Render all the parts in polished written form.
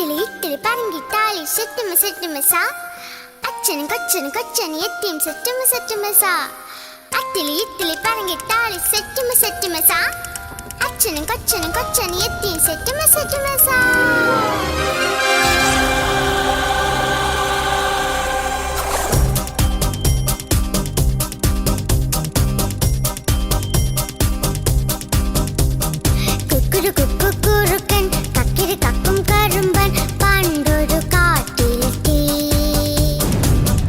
ഇത്തിളി ഇത്തിളി പറങ്കിട്ടാളി സെറ്റുമ സെറ്റുമ സാ അച്ഛനും കൊച്ചനും കൊച്ചനും എത്തിയും സെറ്റുമ സെറ്റുമ സാ അത്തിളി ഇത്തിളി പറങ്കിട്ടാളി സെറ്റുമ സെറ്റുമ സാ അച്ഛനും കൊച്ചനും കൊച്ചനും എത്തിയും സെറ്റുമ സെറ്റുമ സാ. കുക്കുറുക്കൻ കക്കിരി കക്കും കറുമ്പൻ പണ്ടൊരു കാട്ടിലെത്തി.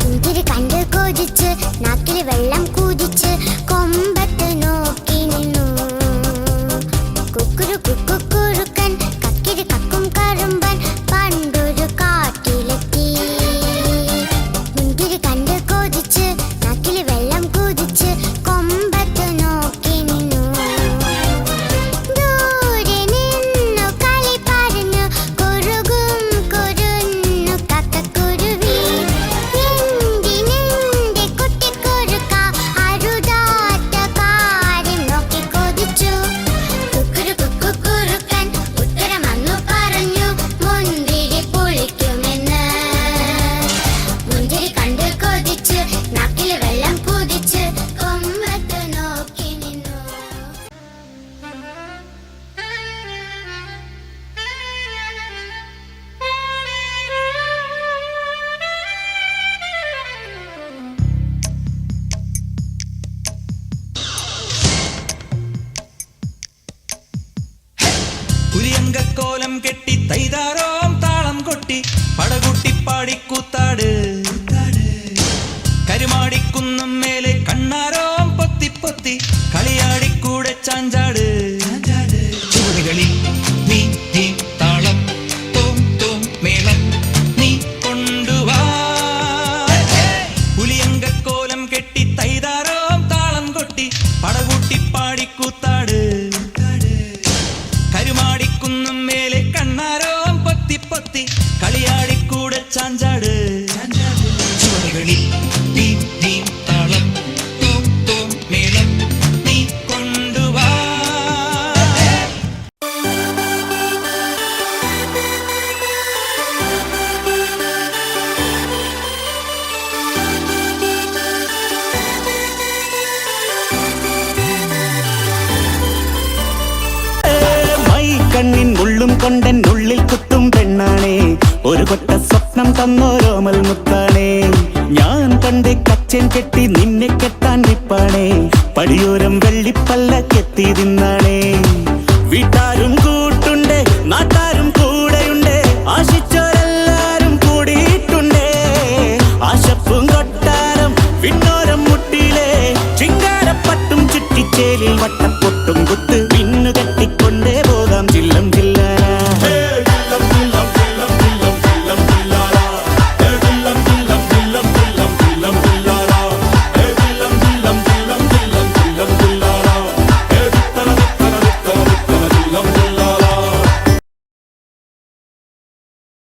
മുന്തിരി കണ്ട് കൊതിച്ച് നാക്കിൽ വെള്ളം കുതിച്ച് കൊമ്പത്ത് നോക്കി നിന്നു. കുക്കുറുക്കൻ കക്കിരി കക്കും കറുമ്പൻ പണ്ടൊരു കാട്ടിലെത്തി. മുന്തിരി കണ്ട് കൊതിച്ച് നാക്കിൽ വെള്ളം കുതിച്ച് കൊമ്പത്ത് നോക്കി നിന്നു. പുലിയങ്കക്കോലം കെട്ടി തൈതാരോം താളം കൊട്ടി പടകൂട്ടി പാടിക്കൂത്താട്. കരുമാടിക്കുന്നും മേലെ കണ്ണാരോം പൊത്തി പൊത്തി കളിയാടിക്കൂടെ ചാഞ്ചാട്. ചുവടുകളിൽ നീ നീ താളം തോം തോം മേളം നീ കൊണ്ടുവാ. പുലിയങ്കക്കോലം കെട്ടി തൈതാരോം താളം കൊട്ടി പടകൂട്ടി പാടിക്കൂത്താട്. കരുമാടിക്കുന്നും മേലെ കണ്ണാരോം പൊത്തി പൊത്തി കളിയാടിക്കൂടെ ചാഞ്ചാട്. ചുവടുകളിൽ നീ നീ താളം തോം തോം മേളം നീ കൊണ്ടുവാ. കണ്ണിൻ ഉള്ളും കൊണ്ടൻ ഉള്ളിൽ കുത്തും പെണ്ണാണേ ഒരു കൊട്ട സ്വപ്നം തന്നോരോ